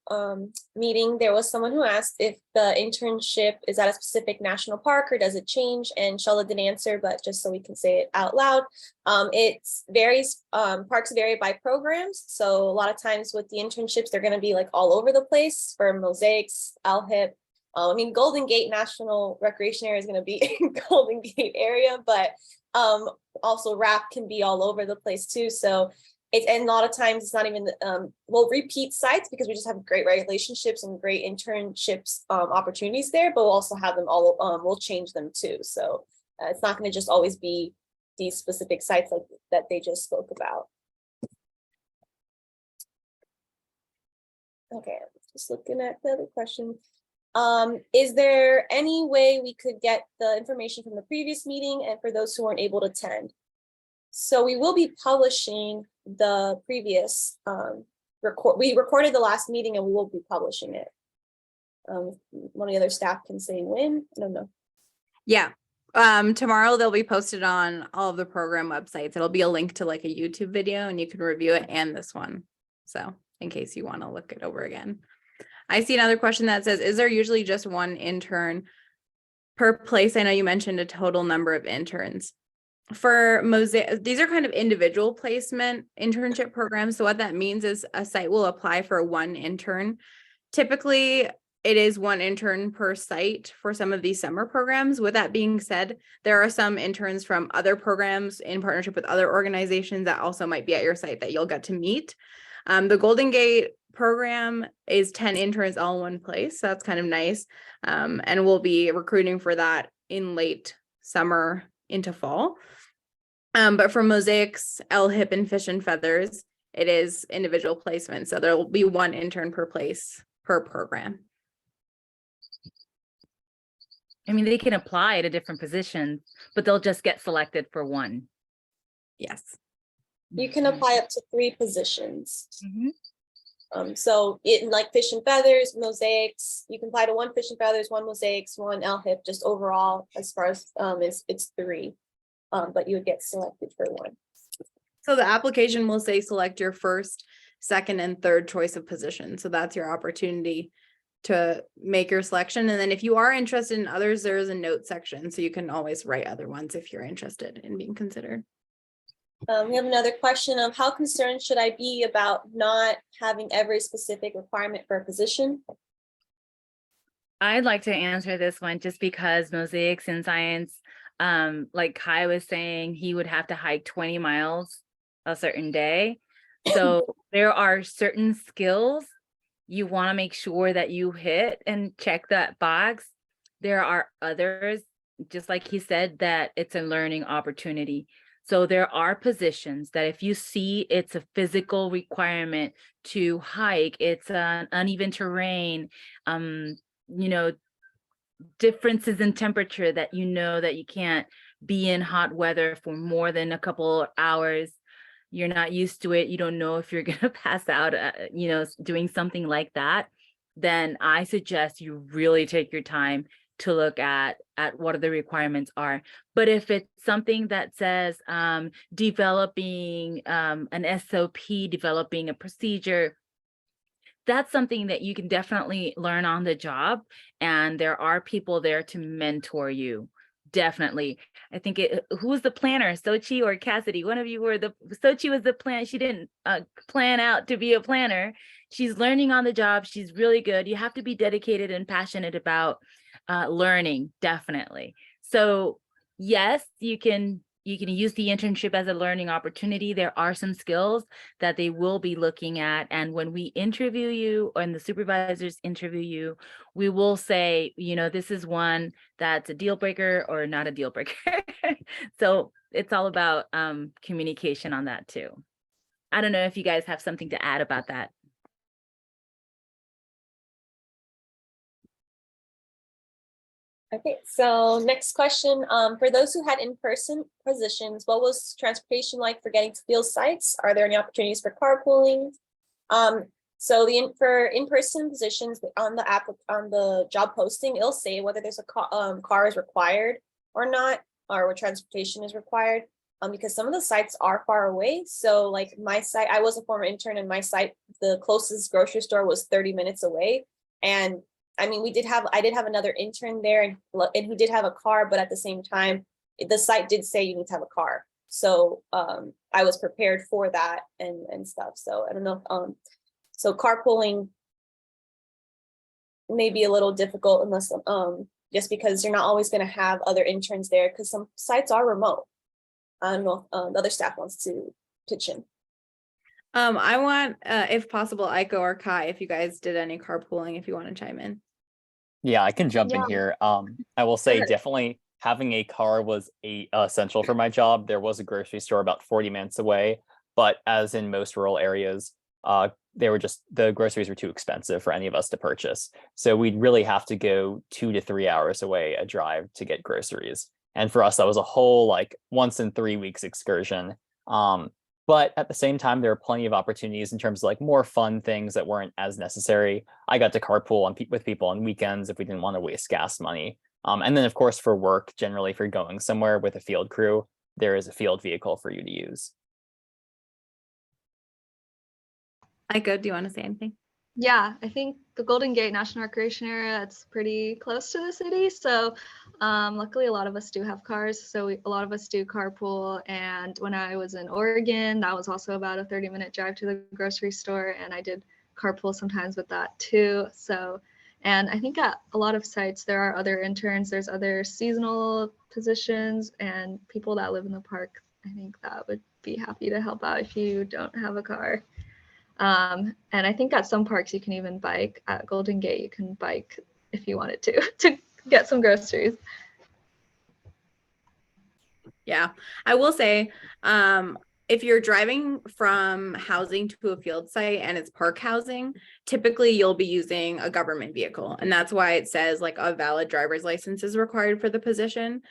meeting, there was someone who asked if the internship is at a specific national park or does it change? And Shola didn't answer, but just so we can say it out loud, it varies. Parks vary by programs. So a lot of times with the internships, they're going to be like all over the place. For Mosaics, LHIP, I mean, Golden Gate National Recreation Area is going to be in Golden Gate area, but also RAP can be all over the place too. So and a lot of times it's not even, we'll repeat sites because we just have great relationships and great internships opportunities there, but we'll also have them all, we'll change them too. So it's not going to just always be these specific sites like that they just spoke about. Okay, just looking at the other question. Is there any way we could get the information from the previous meeting and for those who weren't able to attend? So we will be publishing the previous we recorded the last meeting and we will be publishing it. One of the other staff can say when. I don't know. Yeah. Tomorrow they'll be posted on all of the program websites. It'll be a link to like a YouTube video and you can review it and this one. So in case you want to look it over again. I see another question that says, is there usually just one intern per place? I know you mentioned a total number of interns. For Mosaic, these are kind of individual placement internship programs. So what that means is a site will apply for one intern. Typically, it is one intern per site for some of these summer programs. With that being said, there are some interns from other programs in partnership with other organizations that also might be at your site that you'll get to meet. The Golden Gate program is 10 interns all in one place. So that's kind of nice. And we'll be recruiting for that in late summer into fall. But for Mosaics, LHIP, and Fish and Feathers, it is individual placement. So there will be one intern per place per program. I mean, they can apply to different positions, but they'll just get selected for one. Yes. You can apply up to 3 positions. Mhm. So in like fish and feathers, mosaics, you can apply to 1 fish and feathers, 1 mosaics, 1 LHIP, just overall as far as it's 3. But you would get selected for 1. So the application will say select your first, second, and third choice of position. So that's your opportunity to make your selection. And then if you are interested in others, there is a note section. So you can always write other ones if you're interested in being considered. We have another question of how concerned should I be about not having every specific requirement for a position? I'd like to answer this one just because mosaics in science, like Kai was saying, he would have to hike 20 miles a certain day. So there are certain skills you want to make sure that you hit and check that box. There are others, just like he said, that it's a learning opportunity. So there are positions that if you see it's a physical requirement to hike, it's an uneven terrain, you know, differences in temperature that you know that you can't be in hot weather for more than a couple hours. You're not used to it. You don't know if you're going to pass out, you know, doing something like that. Then I suggest you really take your time to look at what the requirements are. But if it's something that says developing an SOP, developing a procedure, that's something that you can definitely learn on the job. And there are people there to mentor you. Definitely. I think who was the planner, Sochi or Cassidy? One of you were Sochi was the plan. She didn't plan out to be a planner. She's learning on the job. She's really good. You have to be dedicated and passionate about learning, definitely. So yes, you can use the internship as a learning opportunity. There are some skills that they will be looking at. And when we interview you and the supervisors interview you, we will say, you know, this is one that's a deal breaker or not a deal breaker. So it's all about communication on that too. I don't know if you guys have something to add about that. Okay, so next question. For those who had in-person positions, what was transportation like for getting to field sites? Are there any opportunities for carpooling? So for in-person positions on the job posting, it'll say whether there's a car is required or not, or what transportation is required. Because some of the sites are far away. So like my site, I was a former intern, and my site, the closest grocery store was 30 minutes away. And I mean, I did have another intern there, and he did have a car, but at the same time, the site did say you need to have a car. So I was prepared for that and stuff. So I don't know. So carpooling may be a little difficult unless just because you're not always going to have other interns there, because some sites are remote. I don't know if the other staff wants to pitch in. I want, if possible, Aiko or Kai, if you guys did any carpooling, if you want to chime in. Yeah, I can jump in here. I will say Sure. definitely having a car was essential for my job. There was a grocery store about 40 minutes away, but as in most rural areas, the groceries were too expensive for any of us to purchase. So we'd really have to go 2 to 3 hours away a drive to get groceries. And for us, that was a whole like once in 3 weeks excursion. But at the same time, there are plenty of opportunities in terms of like more fun things that weren't as necessary. I got to carpool with people on weekends if we didn't want to waste gas money. And then of course for work, generally if you're going somewhere with a field crew, there is a field vehicle for you to use. Aiko, do you want to say anything? Yeah, I think the Golden Gate National Recreation Area, it's pretty close to the city. So luckily a lot of us do have cars. So a lot of us do carpool. And when I was in Oregon, that was also about a 30-minute drive to the grocery store. And I did carpool sometimes with that too. So, and I think at a lot of sites, there are other interns, there's other seasonal positions and people that live in the park. I think that would be happy to help out if you don't have a car. And I think at some parks you can even bike. At Golden Gate, you can bike if you wanted to get some groceries. Yeah, I will say, if you're driving from housing to a field site and it's park housing, typically you'll be using a government vehicle. And that's why it says like a valid driver's license is required for the position.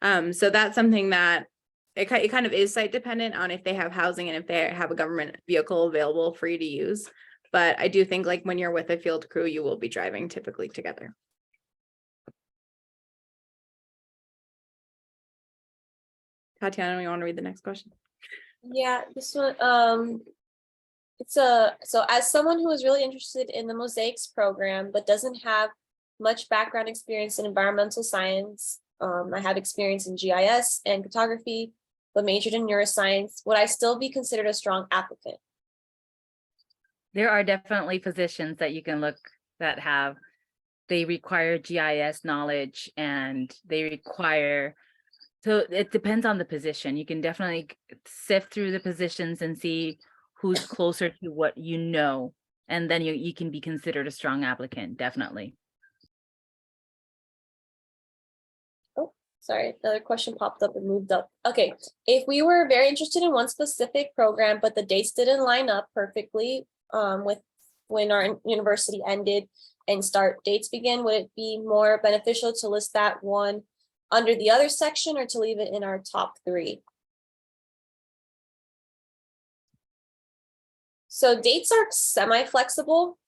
So that's something that it kind of is site dependent on if they have housing and if they have a government vehicle available for you to use. But I do think like when you're with a field crew, you will be driving typically together. Tatiana, you want to read the next question? Yeah, this one, so as someone who is really interested in the Mosaics program, but doesn't have much background experience in environmental science, I have experience in GIS and cartography, but majored in neuroscience, would I still be considered a strong applicant? There are definitely positions that you can look that they require GIS knowledge and they require, so it depends on the position. You can definitely sift through the positions and see who's closer to what you know, and then you can be considered a strong applicant, definitely. Oh, sorry, another question popped up and moved up. Okay, if we were very interested in one specific program, but the dates didn't line up perfectly with when our university ended and start dates begin, would it be more beneficial to list that one under the other section or to leave it in our top 3? So dates are semi-flexible.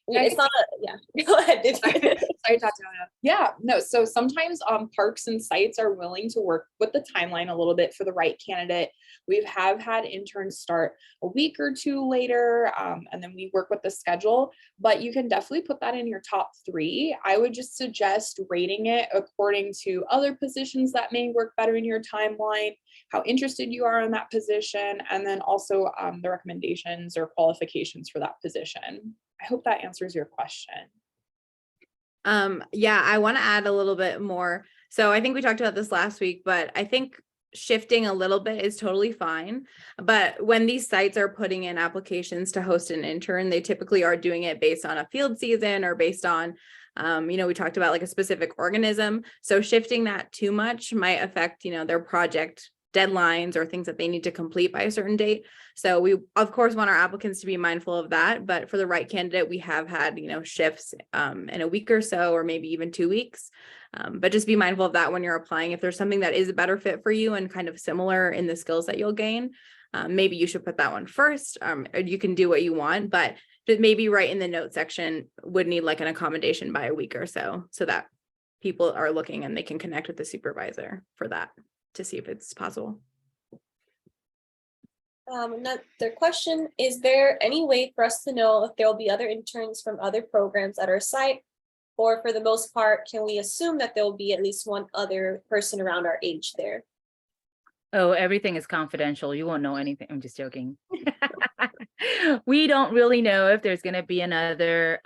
It's not yeah. Go ahead. Sorry, Tatiana. Yeah, no, so sometimes parks and sites are willing to work with the timeline a little bit for the right candidate. We have had interns start a week or 2 later, and then we work with the schedule, but you can definitely put that in your top 3. I would just suggest rating it according to other positions that may work better in your timeline, how interested you are in that position, and then also the recommendations or qualifications for that position. I hope that answers your question. Yeah, I want to add a little bit more. So I think we talked about this last week, but I think shifting a little bit is totally fine. But when these sites are putting in applications to host an intern, they typically are doing it based on a field season or based on, we talked about like a specific organism. So shifting that too much might affect, their project deadlines or things that they need to complete by a certain date. So we of course want our applicants to be mindful of that, but for the right candidate, we have had, shifts in a week or so, or maybe even 2 weeks. But just be mindful of that when you're applying. If there's something that is a better fit for you and kind of similar in the skills that you'll gain, maybe you should put that one first. Or you can do what you want, but maybe right in the note section would need like an accommodation by a week or so that people are looking and they can connect with the supervisor for that to see if it's possible. Another question, is there any way for us to know if there will be other interns from other programs at our site? Or for the most part, can we assume that there will be at least one other person around our age there? Oh, everything is confidential. You won't know anything. I'm just joking. We don't really know if there's going to be another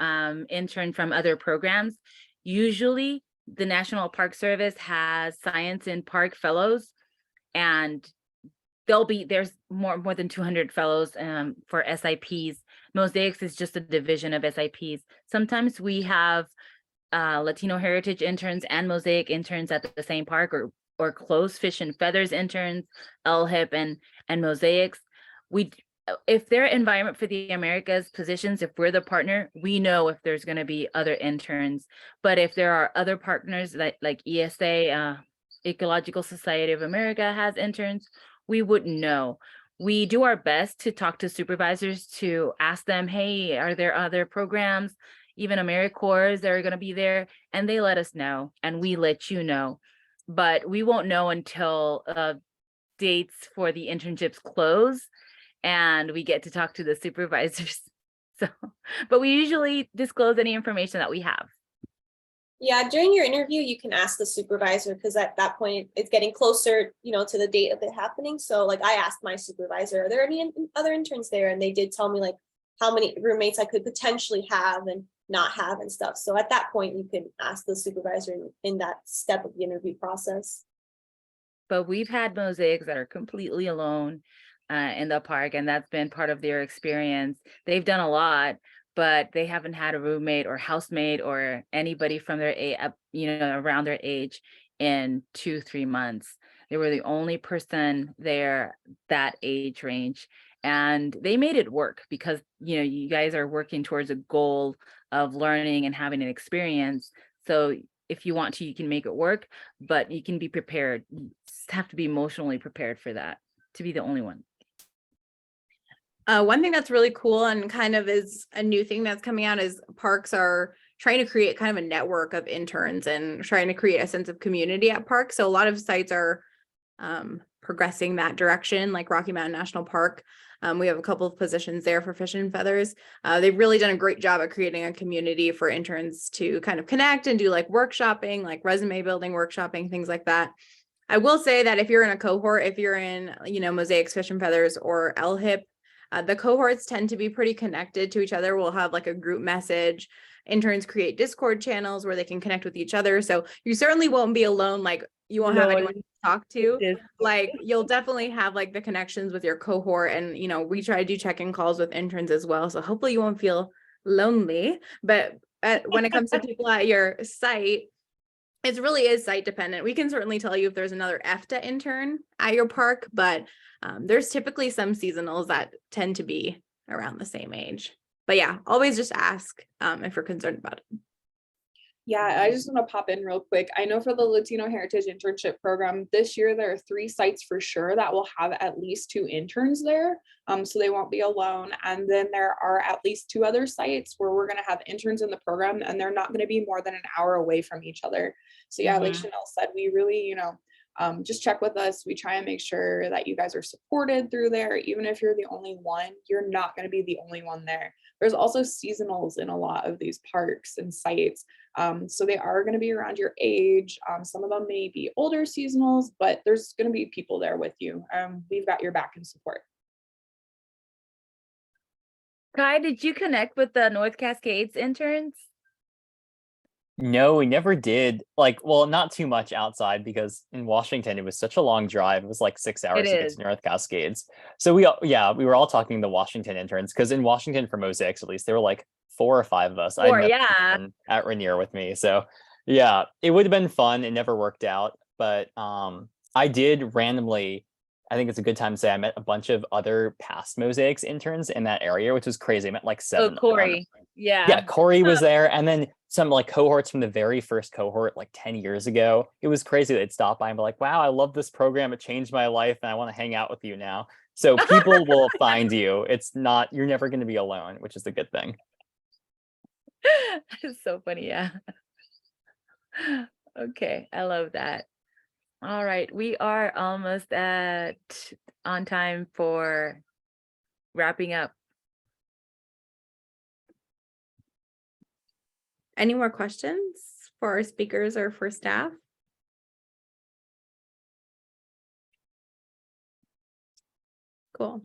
intern from other programs. Usually, the National Park Service has science in park fellows, and there's more than 200 fellows for SIPs. Mosaics is just a division of SIPs. Sometimes we have Latino heritage interns and Mosaic interns at the same park, or close fish and feathers interns, LHIP and Mosaics. If they're Environment for the Americas positions, if we're the partner, we know if there's going to be other interns. But if there are other partners like ESA, Ecological Society of America has interns, we wouldn't know. We do our best to talk to supervisors to ask them, hey, are there other programs, even AmeriCorps that are going to be there? And they let us know, and we let you know. But we won't know until dates for the internships close and we get to talk to the supervisors. So, but we usually disclose any information that we have. Yeah, during your interview, you can ask the supervisor, because at that point it's getting closer, to the date of it happening. So like I asked my supervisor, are there any other interns there? And they did tell me like how many roommates I could potentially have and not have and stuff. So at that point, you can ask the supervisor in that step of the interview process. But we've had Mosaics that are completely alone in the park, and that's been part of their experience. They've done a lot, but they haven't had a roommate or housemate or anybody from their age, around their age in 2-3 months. They were the only person there that age range. And they made it work because, you guys are working towards a goal of learning and having an experience. So if you want to, you can make it work, but you can be prepared. You just have to be emotionally prepared for that, to be the only one. One thing that's really cool and kind of is a new thing that's coming out is parks are trying to create kind of a network of interns and trying to create a sense of community at parks. So a lot of sites are progressing that direction, like Rocky Mountain National Park. We have a couple of positions there for Fish and Feathers. They've really done a great job at creating a community for interns to kind of connect and do like workshopping, like resume building, workshopping, things like that. I will say that if you're in a cohort, if you're in, Mosaics, Fish and Feathers, or LHIP, the cohorts tend to be pretty connected to each other. We'll have like a group message. Interns create Discord channels where they can connect with each other. So you certainly won't be alone. Like you won't have anyone to talk to. Like you'll definitely have like the connections with your cohort. And, we try to do check-in calls with interns as well. So hopefully you won't feel lonely. But when it comes to people at your site, it really is site dependent. We can certainly tell you if there's another EFTA intern at your park, but there's typically some seasonals that tend to be around the same age. But yeah, always just ask if you're concerned about it. Yeah, I just want to pop in real quick. I know for the Latino Heritage Internship Program, this year there are 3 sites for sure that will have at least 2 interns there. So they won't be alone. And then there are at least 2 other sites where we're going to have interns in the program, and they're not going to be more than an hour away from each other. So yeah, like Chanel said, we really, just check with us. We try and make sure that you guys are supported through there. Even if you're the only one, you're not going to be the only one there. There's also seasonals in a lot of these parks and sites. So they are going to be around your age. Some of them may be older seasonals, but there's going to be people there with you. We've got your back and support. Kai, did you connect with the North Cascades interns? No, we never did. Well, not too much outside because in Washington it was such a long drive. It was like 6 hours to get to North Cascades. So we were all talking to Washington interns because in Washington for Mosaics, at least there were like 4 or 5 of us. I met at Rainier with me. So yeah, it would have been fun. It never worked out, but I did randomly. I think it's a good time to say I met a bunch of other past Mosaics interns in that area, which was crazy. I met like 7. Oh, Corey. Yeah, Corey was there. And then some like cohorts from the very first cohort, like 10 years ago. It was crazy. They'd stop by and be like, wow, I love this program. It changed my life and I want to hang out with you now. So people will find you. You're never going to be alone, which is a good thing. It's so funny. Yeah. Okay. I love that. All right. We are almost on time for wrapping up. Any more questions for our speakers or for staff? Cool.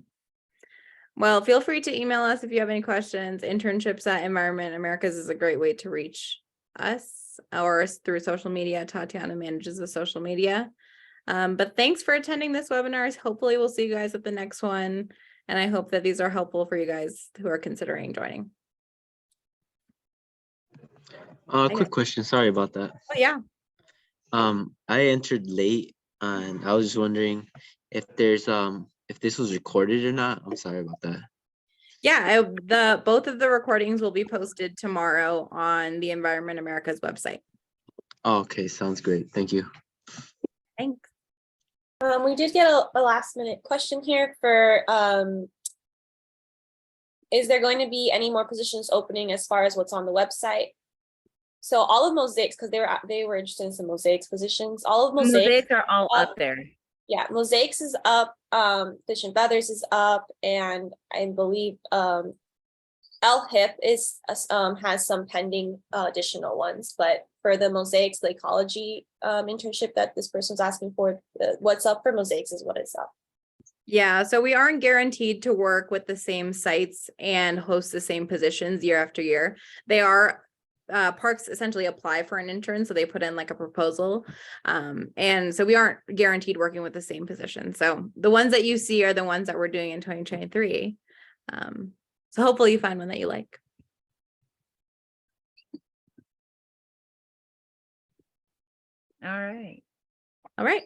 Well, feel free to email us if you have any questions. Internships at Environment Americas is a great way to reach us, or through social media. Tatiana manages the social media. But thanks for attending this webinar. Hopefully we'll see you guys at the next one. And I hope that these are helpful for you guys who are considering joining. Quick question. Sorry about that. Oh, yeah. I entered late and I was just wondering if this was recorded or not. I'm sorry about that. Yeah, both of the recordings will be posted tomorrow on the Environment Americas website. Oh, okay, sounds great. Thank you. Thanks. We did get a last minute question here for is there going to be any more positions opening as far as what's on the website? So all of Mosaics, because they were interested in some Mosaics positions. All of Mosaics are all up there. Yeah, Mosaics is up, Fish and Feathers is up, and I believe LHIP is has some pending additional ones. But for the Mosaics, the ecology internship that this person's asking for, what's up for Mosaics is what is up. Yeah, so we aren't guaranteed to work with the same sites and host the same positions year after year. They are parks essentially apply for an intern, so they put in like a proposal, and so we aren't guaranteed working with the same position. So the ones that you see are the ones that we're doing in 2023. So hopefully you find one that you like. All right. All right.